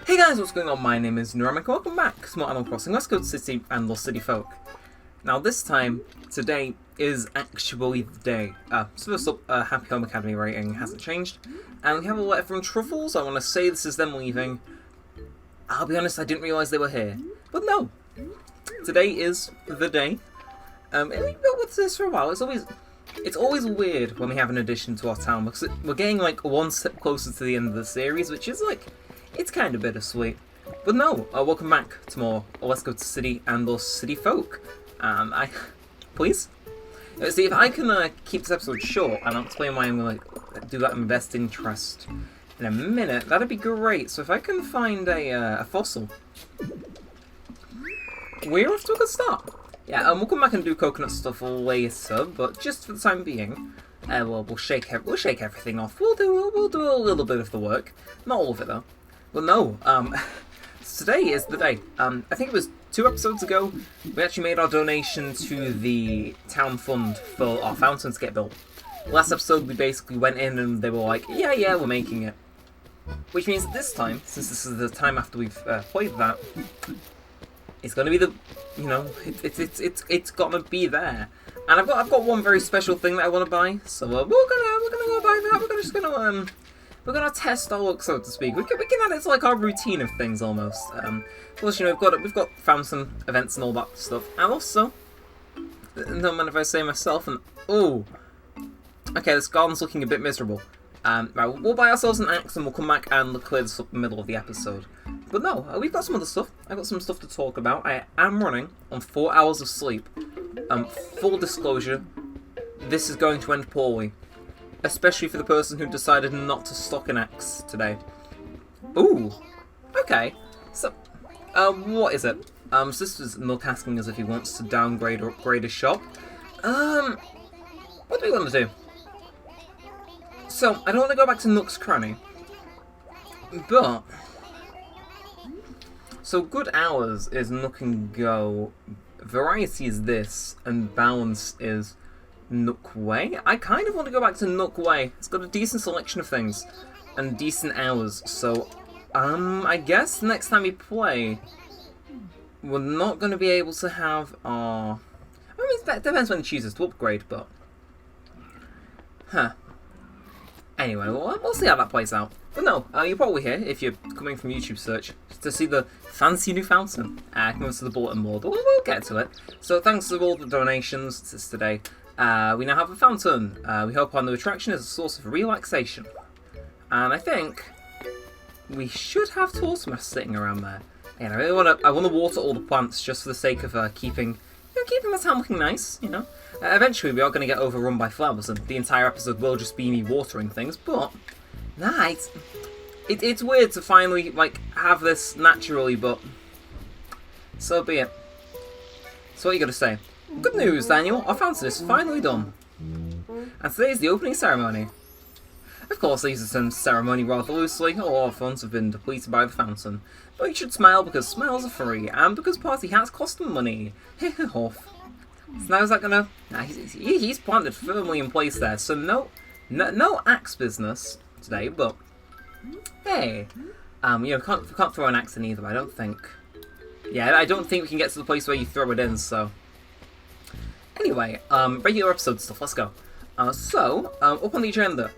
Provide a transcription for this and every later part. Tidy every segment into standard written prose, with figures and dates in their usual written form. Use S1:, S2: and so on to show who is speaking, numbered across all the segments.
S1: Hey guys, what's going on? My name is Neremik. Welcome back to more Animal Crossing. Let's go to City and Lost City Folk. Now this time, today is actually the day. So first up, Happy Home Academy rating hasn't changed. And we have a letter from Truffles. I want to say this is them leaving. I'll be honest, I didn't realise they were here. But no. Today is the day. And we've been with this for a while. It's always weird when we have an addition to our town, because we're getting like one step closer to the end of the series, which is like, it's kind of bittersweet. But no, welcome back to more Let's Go to City and Lost City Folk. Please? See, if I can keep this episode short, and I'll explain why I'm going to do that in best interest in a minute, that'd be great. So if I can find a fossil. We're off to a good start. Yeah, we'll come back and do coconut stuff later, but just for the time being, we'll shake everything off. We'll do a little bit of the work, not all of it though. Well, no. Today is the day. I think it was 2 episodes ago we actually made our donation to the town fund for our fountain to get built. Last episode we basically went in and they were like, yeah, we're making it. Which means that this time, since this is the time after we've played that, it's gonna be the, it's gonna be there. And I've got one very special thing that I want to buy, so we're gonna go buy that. We're gonna test our luck, so to speak. We can add it to like our routine of things almost. Plus, we've got fountain events and all that stuff, and also, no matter if I say myself, and okay, this garden's looking a bit miserable. Right, we'll buy ourselves an axe and we'll come back and clear this up in the middle of the episode. But no, we've got some other stuff. I've got some stuff to talk about. I am running on 4 hours of sleep. Full disclosure, this is going to end poorly. Especially for the person who decided not to stock an axe today. Ooh, okay. So, what is it? So this is Milk asking us if he wants to downgrade or upgrade his shop. What do we want to do? So, I don't want to go back to Nook's Cranny. But, so good hours is Nook and Go. Variety is this, and balance is Nook Way. I kind of want to go back to Nook Way. It's got a decent selection of things and decent hours. So, I guess next time we play, we're not going to be able to have our. I mean, it depends when he chooses to upgrade, but anyway, we'll see how that plays out. But no, you're probably here if you're coming from YouTube search to see the fancy new fountain. Come to the bulletin board. We'll get to it. So thanks to all the donations since today. We now have a fountain. We hope our new attraction is a source of relaxation. And I think we should have Tortoise sitting around there. And I want to water all the plants just for the sake of keeping the town looking nice, Eventually we are going to get overrun by flowers and the entire episode will just be me watering things, but nah, it's weird to finally have this naturally, but so be it. So what are you going to say? Good news, Daniel, our fountain is finally done. And today is the opening ceremony. Of course, these are some ceremony rather loosely. All our funds have been depleted by the fountain. But you should smile because smiles are free, and because party hats cost them money. Off. So now is that gonna... Nah, he's planted firmly in place there, so no axe business today, but... Hey! Can't throw an axe in either, I don't think. Yeah, I don't think we can get to the place where you throw it in, so... Anyway, regular episode stuff, let's go. Up on the agenda,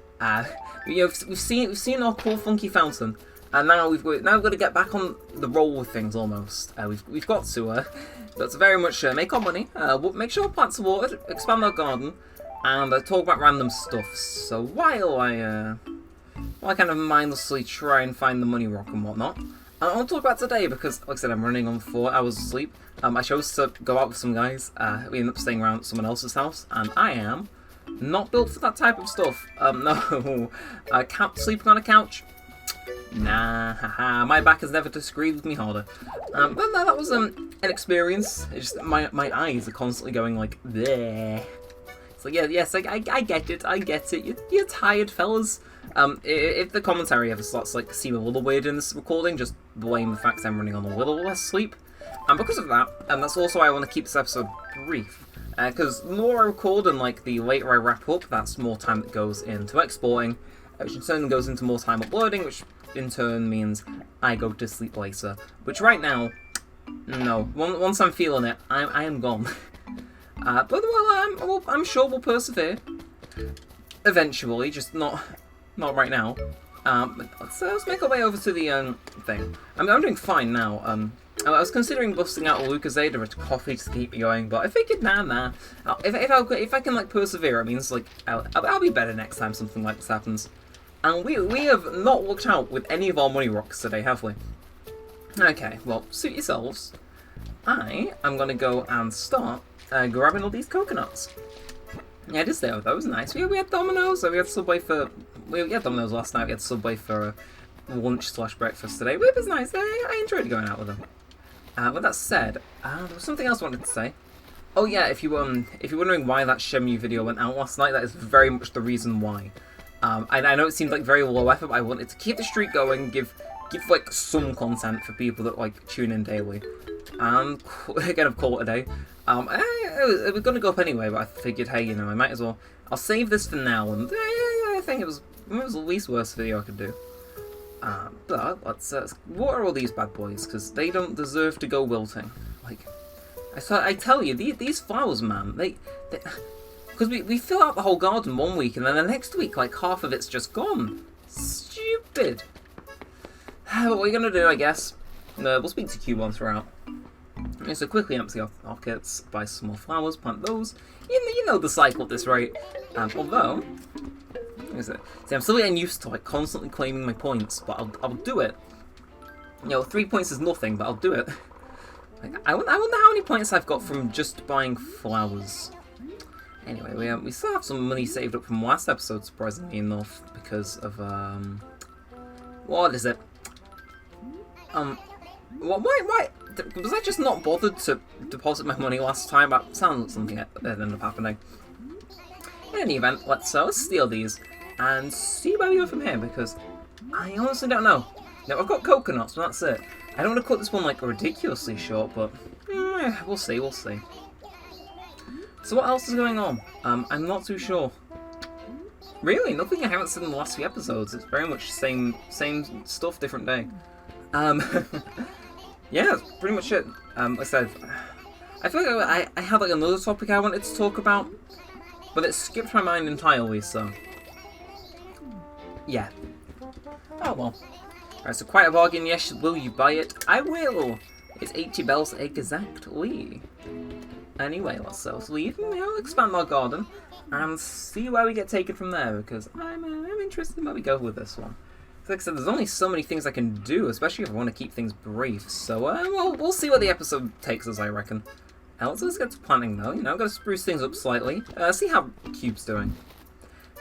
S1: we've seen our cool funky fountain, and now we've got to get back on the roll with things almost. We've got to very much make our money, make sure our plants are watered, expand our garden, and talk about random stuff. So while I kind of mindlessly try and find the money rock and whatnot, I want to talk about today because, like I said, I'm running on 4 hours of sleep. I chose to go out with some guys. We ended up staying around at someone else's house, and I am not built for that type of stuff. No. Sleeping on a couch? Nah, haha. My back has never disagreed with me harder. But no, that was an experience. It's just my eyes are constantly going like, bleh. It's like, yes, I get it. You're tired, fellas. If the commentary ever starts to seem a little weird in this recording, just blame the fact I'm running on a little less sleep. And because of that, and that's also why I want to keep this episode brief, because the more I record and the later I wrap up, that's more time that goes into exporting, which in turn goes into more time uploading, which in turn means I go to sleep later. Which right now, no. Once I'm feeling it, I am gone. But well, I'm sure we'll persevere. Eventually, just not right now. Let's make our way over to the thing. I'm doing fine now. I was considering busting out a Lucozade or a coffee to keep me going, but I figured nah. If I can like persevere, it means like I'll be better next time something like this happens. And we have not looked out with any of our money rocks today, have we? Okay, well, suit yourselves. I am gonna go and start grabbing all these coconuts. Yeah, I did stay with those. Nice. We had Domino's. We had Subway for. We had Domino's last night. We had Subway for lunch/breakfast today. It was nice. I enjoyed going out with them. With that said, there was something else I wanted to say. Oh yeah, if you're wondering why that Shenmue video went out last night, that is very much the reason why. I know it seemed like very low effort, but I wanted to keep the streak going, give like some content for people that like tune in daily. And again, I've called it a day. It was going to go up anyway, but I figured, hey, you know, I might as well. I'll save this for now, and I think it was the least worst video I could do. But let's water all these bad boys, because they don't deserve to go wilting. Like, I tell you, these flowers, man, they because we fill out the whole garden one week, and then the next week, like, half of it's just gone. Stupid. What we're gonna do, I guess, we'll speak to Q once we're out. Okay, so quickly empty our kits, buy some more flowers, plant those. You know the cycle at this rate. Although, see, I'm still getting used to like constantly claiming my points, but I'll do it. You know, 3 points is nothing, but I'll do it. Like, I wonder how many points I've got from just buying flowers. Anyway, we still have some money saved up from last episode, surprisingly enough, because of what is it? Why? Was I just not bothered to deposit my money last time? That sounds like something that ended up happening. In any event, let's steal these and see where we go from here, because I honestly don't know. Now, I've got coconuts, but that's it. I don't want to cut this one like ridiculously short, but we'll see. So what else is going on? I'm not too sure. Really, nothing I haven't said in the last few episodes. It's very much same stuff, different day. Yeah, that's pretty much it. Like I said, I feel like I had like another topic I wanted to talk about, but it skipped my mind entirely, so yeah. Oh well. Alright, so quite a bargain, yes, will you buy it? I will! It's 80 bells exactly. Anyway, let's leave and we'll expand our garden and see where we get taken from there, because I'm interested in where we go with this one. Like I said, there's only so many things I can do, especially if I want to keep things brief. So, we'll see where the episode takes us, I reckon. Let's get to planning, though. You know, got to spruce things up slightly. See how Cube's doing.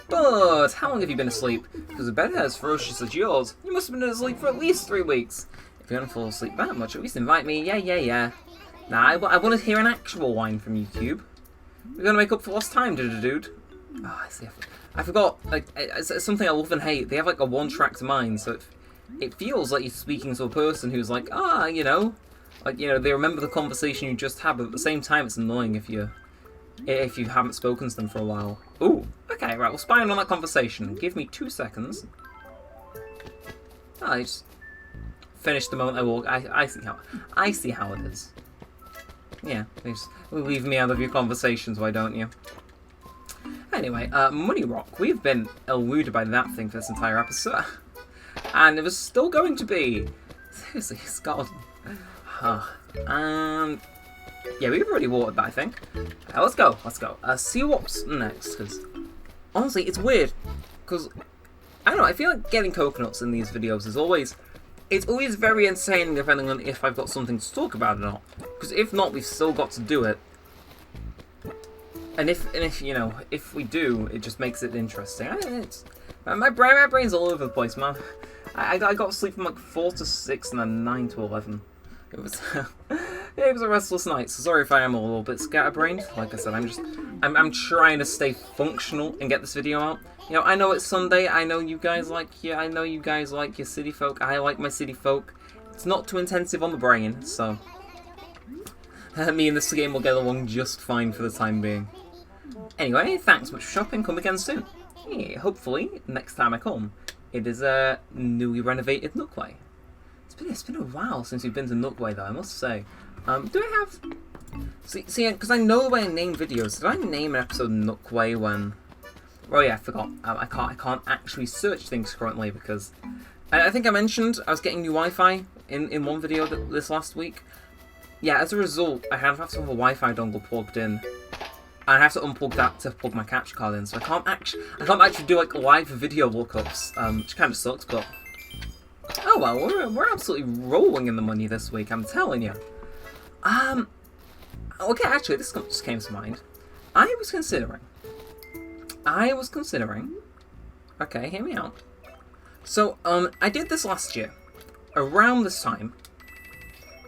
S1: But how long have you been asleep? Because a bed as ferocious as yours, you must have been asleep for at least 3 weeks. If you don't fall asleep that much, at least invite me. Yeah. Nah, I want to hear an actual whine from you, Cube. We're gonna make up for lost time, dude. Oh, I see. I forgot, like, it's something I love and hate. They have, like, a one-tracked mind, so it feels like you're speaking to a person who's like, you know, like, you know, they remember the conversation you just had, but at the same time, it's annoying if you haven't spoken to them for a while. Ooh, okay, right, we'll spy on that conversation. Give me 2 seconds. I just finished the moment I walk. I see how it is. Yeah, leave me out of your conversations, why don't you? Anyway, Money Rock. We've been eluded by that thing for this entire episode. And it was still going to be. Seriously, it's garden. And yeah, we've already watered that, I think. Let's go. See what's next, because honestly, it's weird. Because, I don't know, I feel like getting coconuts in these videos is always... It's always very entertaining depending on if I've got something to talk about or not. Because if not, we've still got to do it. And if you know, if we do, it just makes it interesting. My brain's all over the place, man. I got to sleep from like 4 to 6 and then 9 to 11. It was it was a restless night. So sorry if I am a little bit scatterbrained. Like I said, I'm trying to stay functional and get this video out. You know, I know it's Sunday. I know you guys like your city folk. I like my city folk. It's not too intensive on the brain, so me and this game will get along just fine for the time being. Anyway, thanks much for shopping. Come again soon. Yeah, hopefully, next time I come, It is a newly renovated Nookway. It's been a while since we've been to Nookway, though, I must say. Do I have... See, because I know the way I name videos. Did I name an episode Nookway when... Oh yeah, I forgot. I can't actually search things currently because... I think I mentioned I was getting new Wi-Fi in one video this last week. Yeah, as a result, I have to have a Wi-Fi dongle plugged in. And I have to unplug that to plug my capture card in, so I can't actually do like live video lookups, which kind of sucks. But oh well, we're absolutely rolling in the money this week. I'm telling you. Okay, actually, this just came to mind. I was considering. Okay, hear me out. So I did this last year, around this time.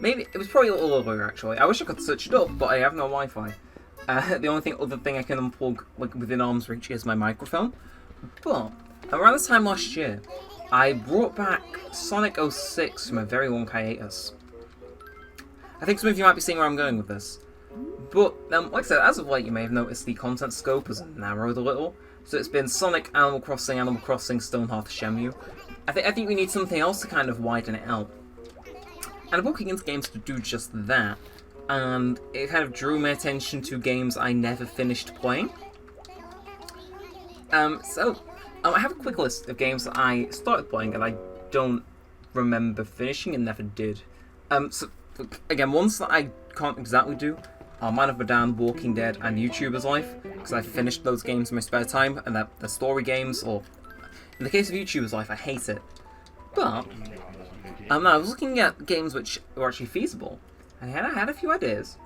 S1: Maybe it was probably a little earlier actually. I wish I could search it up, but I have no Wi-Fi. The only other thing I can unplug like within arm's reach is my microphone. But around this time last year, I brought back Sonic 06 from a very long hiatus. I think some of you might be seeing where I'm going with this. But like I said, as of late, you may have noticed the content scope has narrowed a little. So it's been Sonic, Animal Crossing, Stonehearth, Shenmue. I think we need something else to kind of widen it out. And I'm looking into games to do just that. And it kind of drew my attention to games I never finished playing. I have a quick list of games that I started playing and I don't remember finishing and never did. So again, ones that I can't exactly do are Man of Medan, Walking Dead, and YouTuber's Life, because I finished those games in my spare time, and they're story games, or in the case of YouTuber's Life, I hate it. But I was looking at games which were actually feasible. I had a few ideas.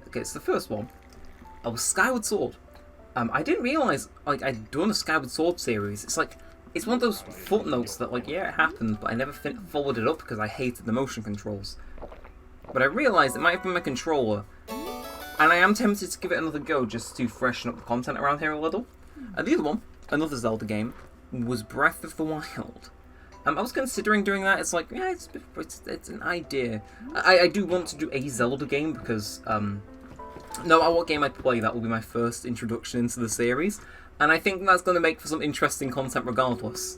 S1: Okay, so the first one was Skyward Sword. I didn't realise like I'd done a Skyward Sword series. It's one of those footnotes that yeah, it happened, but I never followed it up because I hated the motion controls. But I realised it might have been my controller, and I am tempted to give it another go just to freshen up the content around here a little. And the other one, another Zelda game, was Breath of the Wild. I was considering doing that. It's like, yeah, it's an idea. I do want to do a Zelda game because, no matter what game I play, that will be my first introduction into the series. And I think that's going to make for some interesting content regardless.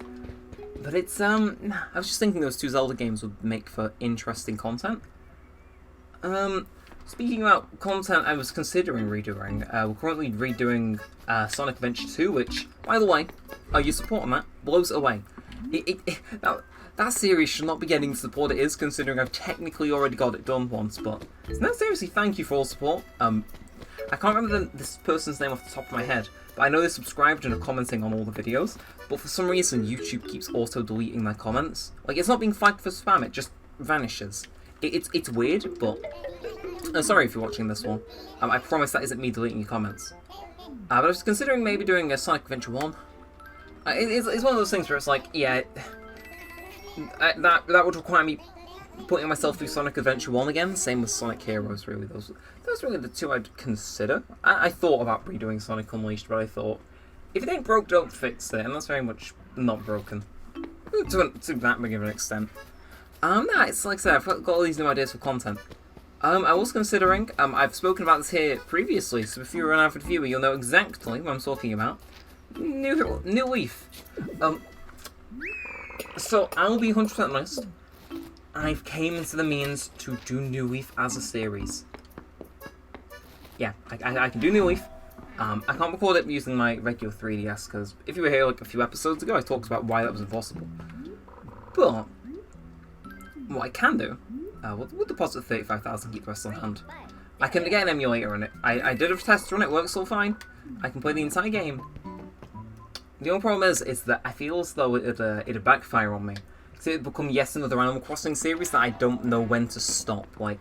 S1: But it's, I was just thinking those two Zelda games would make for interesting content. Speaking about content I was considering redoing, we're currently redoing Sonic Adventure 2, which, by the way, your support on that blows it away. That series should not be getting the support it is, considering I've technically already got it done once, but no, seriously, thank you for all support. I can't remember this person's name off the top of my head, but I know they subscribed and are commenting on all the videos, but for some reason YouTube keeps auto-deleting their comments. Like, it's not being flagged for spam, it just vanishes. It's weird, but... sorry if you're watching this one. I promise that isn't me deleting your comments. But I was considering maybe doing a Sonic Adventure 1. It's one of those things where it's like, yeah, that would require me putting myself through Sonic Adventure 1 again. Same with Sonic Heroes, really. Those are really the two I'd consider. I thought about redoing Sonic Unleashed, but I thought, if it ain't broke, don't fix it, and that's very much not broken. To that big of an extent. It's like I said, I've got all these new ideas for content. I was considering, I've spoken about this here previously, so if you're an avid viewer, you'll know exactly what I'm talking about. New Leaf. So I'll be 100% honest. I've came into the means to do New Leaf as a series. Yeah, I can do New Leaf. I can't record it using my regular 3DS because if you were here like a few episodes ago, I talked about why that was impossible. But what I can do, we'll deposit 35,000, keep the rest on hand. I can get an emulator on it. I did a test run, it works all fine. I can play the entire game. The only problem is that I feel as though it'd backfire on me. So it'd become yet another Animal Crossing series that I don't know when to stop. Like,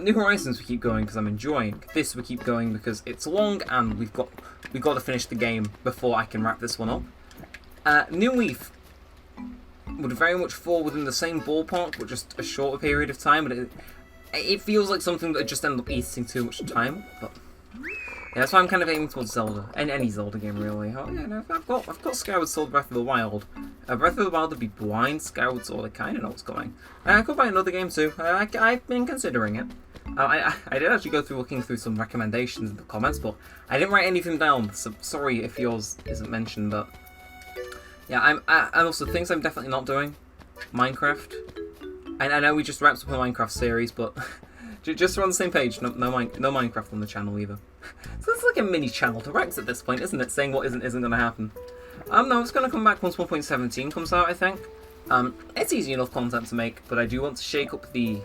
S1: New Horizons we keep going because I'm enjoying. This we keep going because it's long and we've got to finish the game before I can wrap this one up. New Leaf would very much fall within the same ballpark, but just a shorter period of time. But it feels like something that would just end up eating too much time. But yeah, that's why I'm kind of aiming towards Zelda, and any Zelda game really. Oh yeah, no, I've got Skyward Sword, Breath of the Wild. Breath of the Wild would be blind. Skyward Sword, I kind of know what's coming. I could buy another game too. I've been considering it. I did actually go through looking through some recommendations in the comments, but I didn't write anything down. So sorry if yours isn't mentioned. But Yeah, and also things I'm definitely not doing. Minecraft. And I know we just wrapped up a Minecraft series, but just so we're on the same page, no Minecraft on the channel either. So it's like a mini channel to Rex at this point, isn't it? Saying what isn't going to happen. No, it's going to come back once 1.17 comes out, I think. It's easy enough content to make, but I do want to shake up the...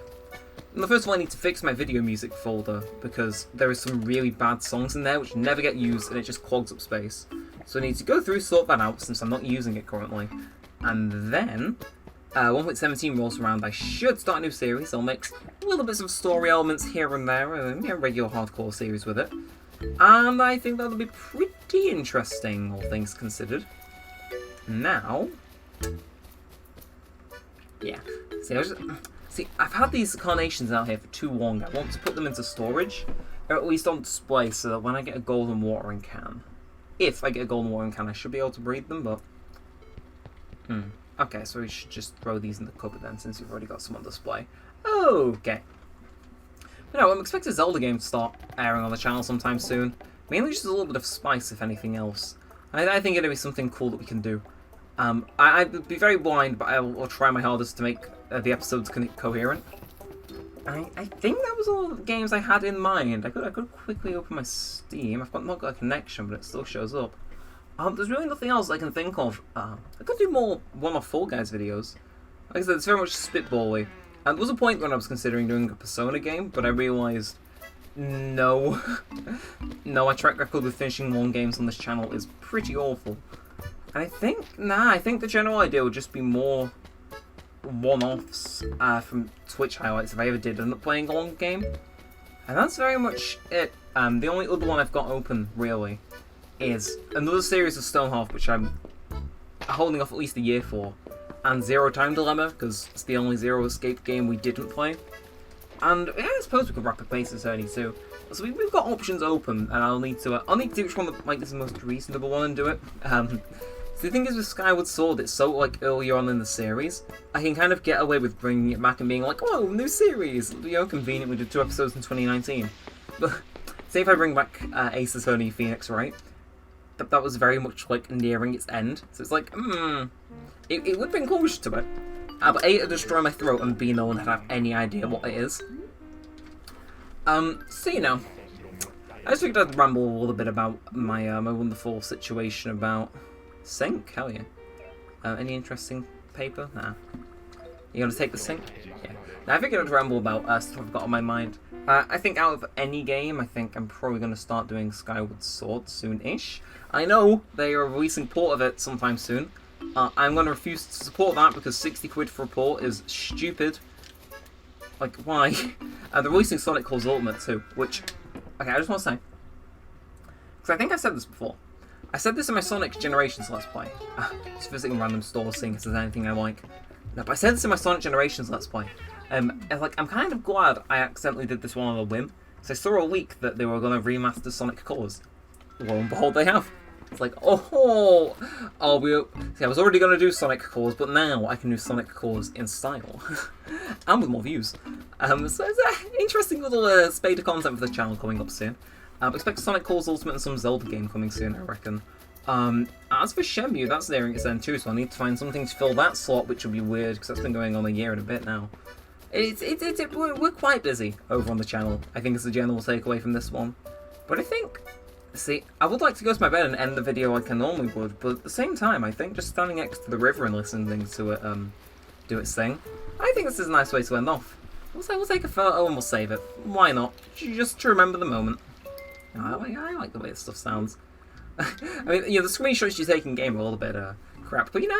S1: Well, first of all, I need to fix my video music folder, because there is some really bad songs in there which never get used, and it just clogs up space. So I need to go through, sort that out, since I'm not using it currently. And then... 1.17 rolls around, I should start a new series. I'll mix little bits of story elements here and there, a regular hardcore series with it. And I think that'll be pretty interesting, all things considered. Now... Yeah. See, I've had these carnations out here for too long. I want to put them into storage, or at least on display, so that when I get a golden watering can... If I get a golden watering can, I should be able to breed them, but... Okay, so we should just throw these in the cupboard then, since we've already got some on display. Okay. But no, I'm expecting a Zelda game to start airing on the channel sometime soon. Mainly just a little bit of spice, if anything else. I think it'll be something cool that we can do. I'd be very blind, but I'll try my hardest to make the episodes coherent. I think that was all the games I had in mind. I could quickly open my Steam. I've not got a connection, but it still shows up. There's really nothing else I can think of. I could do more one-off Fall Guys videos. Like I said, it's very much spitbally. And there was a point when I was considering doing a Persona game, but I realised, no. No, my track record with finishing long games on this channel is pretty awful. And I think the general idea would just be more one-offs from Twitch highlights if I ever did end up playing a long game. And that's very much it. The only other one I've got open, really, is another series of Stonehalf, which I'm holding off at least a year for, and Zero Time Dilemma, because it's the only Zero Escape game we didn't play. And yeah, I suppose we could Rapid Pace Attorney too. So we've got options open, and I'll need to do which one like is the most reasonable one and do it. So the thing is with Skyward Sword, it's so like earlier on in the series, I can kind of get away with bringing it back and being like, whoa, new series! You know, convenient, we did 2 episodes in 2019. But say if I bring back Ace Attorney Phoenix, right? That was very much like nearing its end. So it's like, it would bring closure to it. But A, it'd destroy my throat, and B, no one would have any idea what it is. So you know, I just figured I'd ramble a little bit about my my wonderful situation about Sync. Hell yeah. Any interesting paper? Nah. You gonna take the Sync? Yeah. Now I figured I'd ramble about stuff I've got on my mind. I think out of any game, I think I'm probably going to start doing Skyward Sword soon-ish. I know they are releasing port of it sometime soon. I'm going to refuse to support that because 60 quid for a port is stupid. Like, why? They're releasing Sonic Calls Ultimate too, which... Okay, I just want to say... Because I think I've said this before. I said this in my Sonic Generations Let's Play. Just visiting random stores, seeing if there's anything I like. No, but I said this in my Sonic Generations Let's Play. And like, I'm kind of glad I accidentally did this one on a whim. So I saw a leak that they were going to remaster Sonic Colors. Lo and behold, they have. It's like, oh, see, I was already going to do Sonic Colors, but now I can do Sonic Colors in style. And with more views. So it's an interesting little spate of content for the channel coming up soon. Expect Sonic Colors Ultimate and some Zelda game coming soon, I reckon. As for Shenmue, that's nearing its end too, so I need to find something to fill that slot, which will be weird, because that's been going on a year and a bit now. We're quite busy over on the channel, I think is the general takeaway from this one. But I think, see, I would like to go to my bed and end the video like I normally would, but at the same time, I think just standing next to the river and listening to it do its thing, I think this is a nice way to end off. We'll take a photo and we'll save it. Why not? Just to remember the moment. I like the way this stuff sounds. I mean, you know, the screenshots you take in game are a little bit crap, but you know,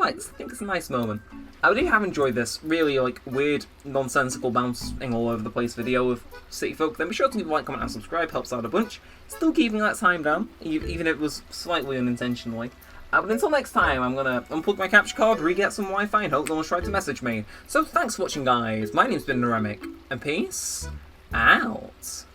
S1: I think it's a nice moment. I really have enjoyed this really like weird, nonsensical, bouncing all over the place video of City Folk. Then be sure to leave a like, comment, and subscribe. Helps out a bunch. Still keeping that time down, even if it was slightly unintentionally. But until next time, I'm gonna unplug my capture card, re-get some Wi-Fi, and hope no one's tried to message me. So thanks for watching, guys. My name's been Neremik, and peace out.